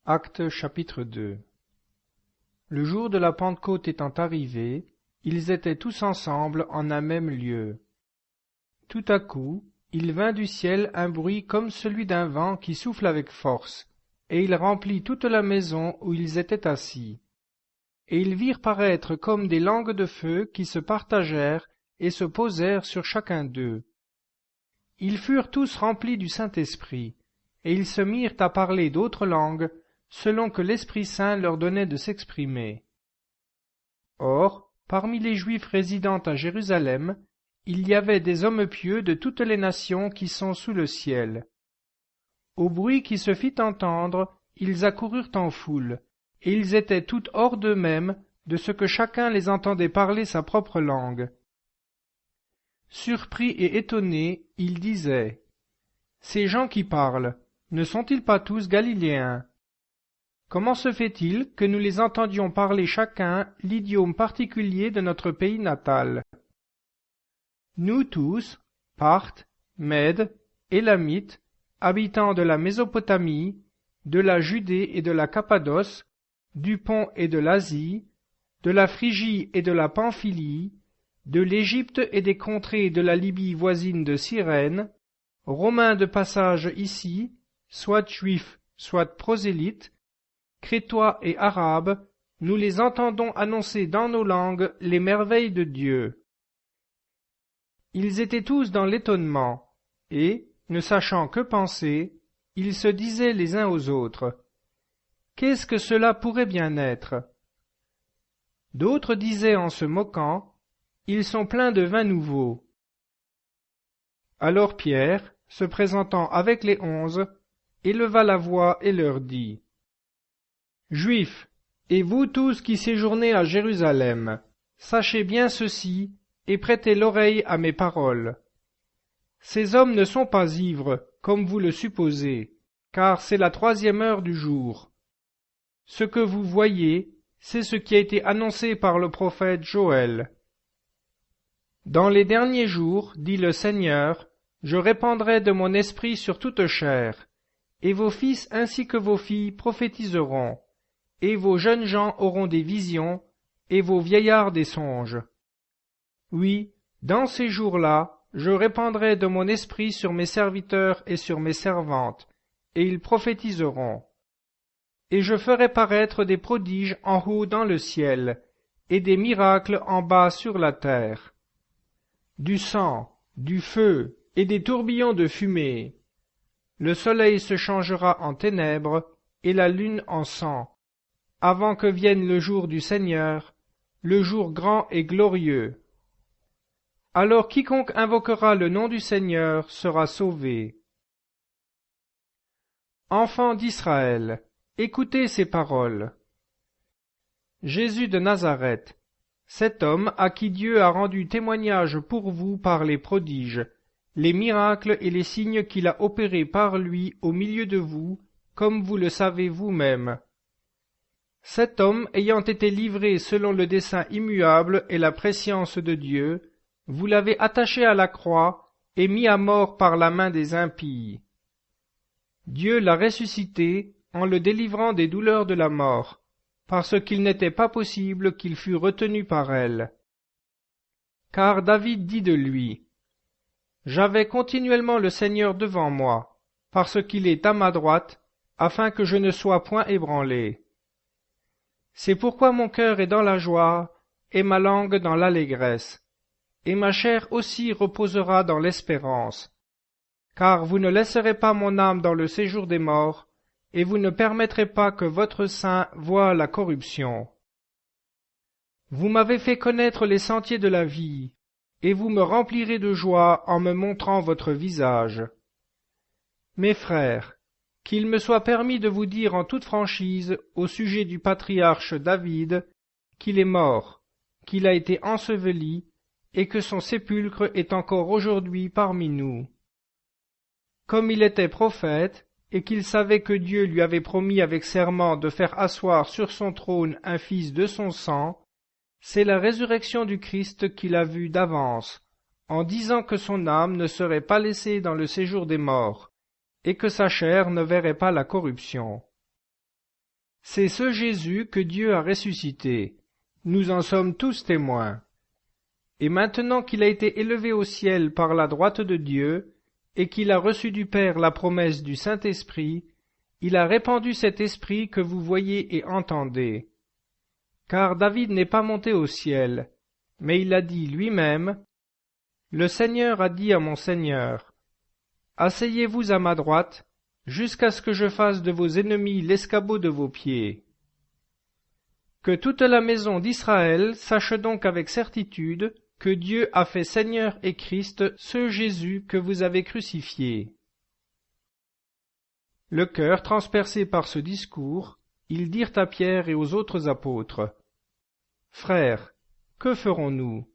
Actes chapitre 2. Le jour de la Pentecôte étant arrivé, ils étaient tous ensemble en un même lieu. Tout à coup, il vint du ciel un bruit comme celui d'un vent qui souffle avec force, et il remplit toute la maison où ils étaient assis. Et ils virent paraître comme des langues de feu qui se partagèrent et se posèrent sur chacun d'eux. Ils furent tous remplis du Saint-Esprit, et ils se mirent à parler d'autres langues, selon que l'Esprit Saint leur donnait de s'exprimer. Or, parmi les Juifs résidant à Jérusalem, il y avait des hommes pieux de toutes les nations qui sont sous le ciel. Au bruit qui se fit entendre, ils accoururent en foule, et ils étaient tout hors d'eux-mêmes de ce que chacun les entendait parler sa propre langue. Surpris et étonnés, ils disaient : « Ces gens qui parlent, ne sont-ils pas tous Galiléens ? Comment se fait-il que nous les entendions parler chacun l'idiome particulier de notre pays natal ? Nous tous, Parthes, Mèdes, Élamites, habitants de la Mésopotamie, de la Judée et de la Cappadoce, du Pont et de l'Asie, de la Phrygie et de la Pamphylie, de l'Égypte et des contrées de la Libye voisine de Cyrène, Romains de passage ici, soit juifs, soit prosélytes, Crétois et Arabes, nous les entendons annoncer dans nos langues les merveilles de Dieu. Ils étaient tous dans l'étonnement, et, ne sachant que penser, ils se disaient les uns aux autres : « Qu'est-ce que cela pourrait bien être ?» D'autres disaient en se moquant : « Ils sont pleins de vin nouveau. » Alors Pierre, se présentant avec les 11, éleva la voix et leur dit : « Juifs, et vous tous qui séjournez à Jérusalem, sachez bien ceci, et prêtez l'oreille à mes paroles. Ces hommes ne sont pas ivres, comme vous le supposez, car c'est la 3e heure du jour. Ce que vous voyez, c'est ce qui a été annoncé par le prophète Joël. Dans les derniers jours, dit le Seigneur, je répandrai de mon esprit sur toute chair, et vos fils ainsi que vos filles prophétiseront, et vos jeunes gens auront des visions, et vos vieillards des songes. Oui, dans ces jours-là, je répandrai de mon esprit sur mes serviteurs et sur mes servantes, et ils prophétiseront. Et je ferai paraître des prodiges en haut dans le ciel, et des miracles en bas sur la terre. Du sang, du feu, et des tourbillons de fumée. Le soleil se changera en ténèbres, et la lune en sang, avant que vienne le jour du Seigneur, le jour grand et glorieux. Alors quiconque invoquera le nom du Seigneur sera sauvé. Enfants d'Israël, écoutez ces paroles. Jésus de Nazareth, cet homme à qui Dieu a rendu témoignage pour vous par les prodiges, les miracles et les signes qu'il a opérés par lui au milieu de vous, comme vous le savez vous-même. Cet homme ayant été livré selon le dessein immuable et la prescience de Dieu, vous l'avez attaché à la croix et mis à mort par la main des impies. Dieu l'a ressuscité en le délivrant des douleurs de la mort, parce qu'il n'était pas possible qu'il fût retenu par elle. Car David dit de lui : « J'avais continuellement le Seigneur devant moi, parce qu'il est à ma droite, afin que je ne sois point ébranlé. C'est pourquoi mon cœur est dans la joie, et ma langue dans l'allégresse, et ma chair aussi reposera dans l'espérance. Car vous ne laisserez pas mon âme dans le séjour des morts, et vous ne permettrez pas que votre sein voie la corruption. Vous m'avez fait connaître les sentiers de la vie, et vous me remplirez de joie en me montrant votre visage. Mes frères, qu'il me soit permis de vous dire en toute franchise au sujet du patriarche David qu'il est mort, qu'il a été enseveli, et que son sépulcre est encore aujourd'hui parmi nous. Comme il était prophète, et qu'il savait que Dieu lui avait promis avec serment de faire asseoir sur son trône un fils de son sang, c'est la résurrection du Christ qu'il a vue d'avance, en disant que son âme ne serait pas laissée dans le séjour des morts, et que sa chair ne verrait pas la corruption. C'est ce Jésus que Dieu a ressuscité. Nous en sommes tous témoins. Et maintenant qu'il a été élevé au ciel par la droite de Dieu, et qu'il a reçu du Père la promesse du Saint-Esprit, il a répandu cet Esprit que vous voyez et entendez. Car David n'est pas monté au ciel, mais il a dit lui-même, « Le Seigneur a dit à mon Seigneur, asseyez-vous à ma droite, jusqu'à ce que je fasse de vos ennemis l'escabeau de vos pieds. » Que toute la maison d'Israël sache donc avec certitude que Dieu a fait Seigneur et Christ ce Jésus que vous avez crucifié. Le cœur transpercé par ce discours, ils dirent à Pierre et aux autres apôtres, « Frères, que ferons-nous »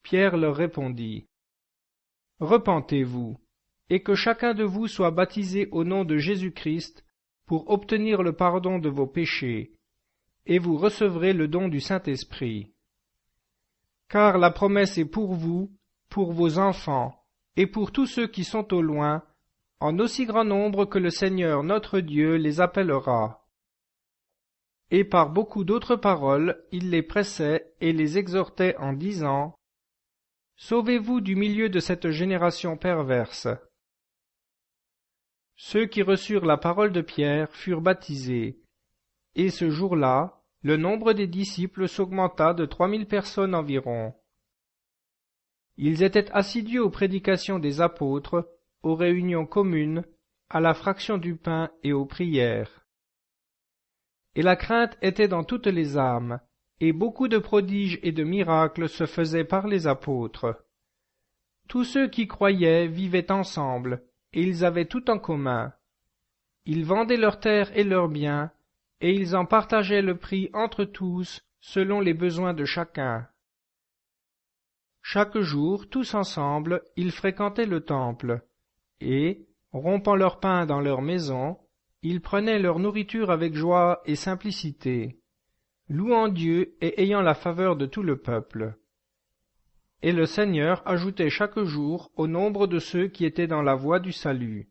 Pierre leur répondit, « Repentez-vous, et que chacun de vous soit baptisé au nom de Jésus-Christ pour obtenir le pardon de vos péchés, et vous recevrez le don du Saint-Esprit. Car la promesse est pour vous, pour vos enfants, et pour tous ceux qui sont au loin, en aussi grand nombre que le Seigneur notre Dieu les appellera. » Et par beaucoup d'autres paroles, il les pressait et les exhortait en disant, « Sauvez-vous du milieu de cette génération perverse. » Ceux qui reçurent la parole de Pierre furent baptisés, et ce jour-là, le nombre des disciples s'augmenta de 3000 personnes environ. Ils étaient assidus aux prédications des apôtres, aux réunions communes, à la fraction du pain et aux prières. Et la crainte était dans toutes les âmes, et beaucoup de prodiges et de miracles se faisaient par les apôtres. Tous ceux qui croyaient vivaient ensemble, et ils avaient tout en commun. Ils vendaient leurs terres et leurs biens, et ils en partageaient le prix entre tous, selon les besoins de chacun. Chaque jour, tous ensemble, ils fréquentaient le temple, et, rompant leur pain dans leur maison, ils prenaient leur nourriture avec joie et simplicité, louant Dieu et ayant la faveur de tout le peuple. Et le Seigneur ajoutait chaque jour au nombre de ceux qui étaient dans la voie du salut.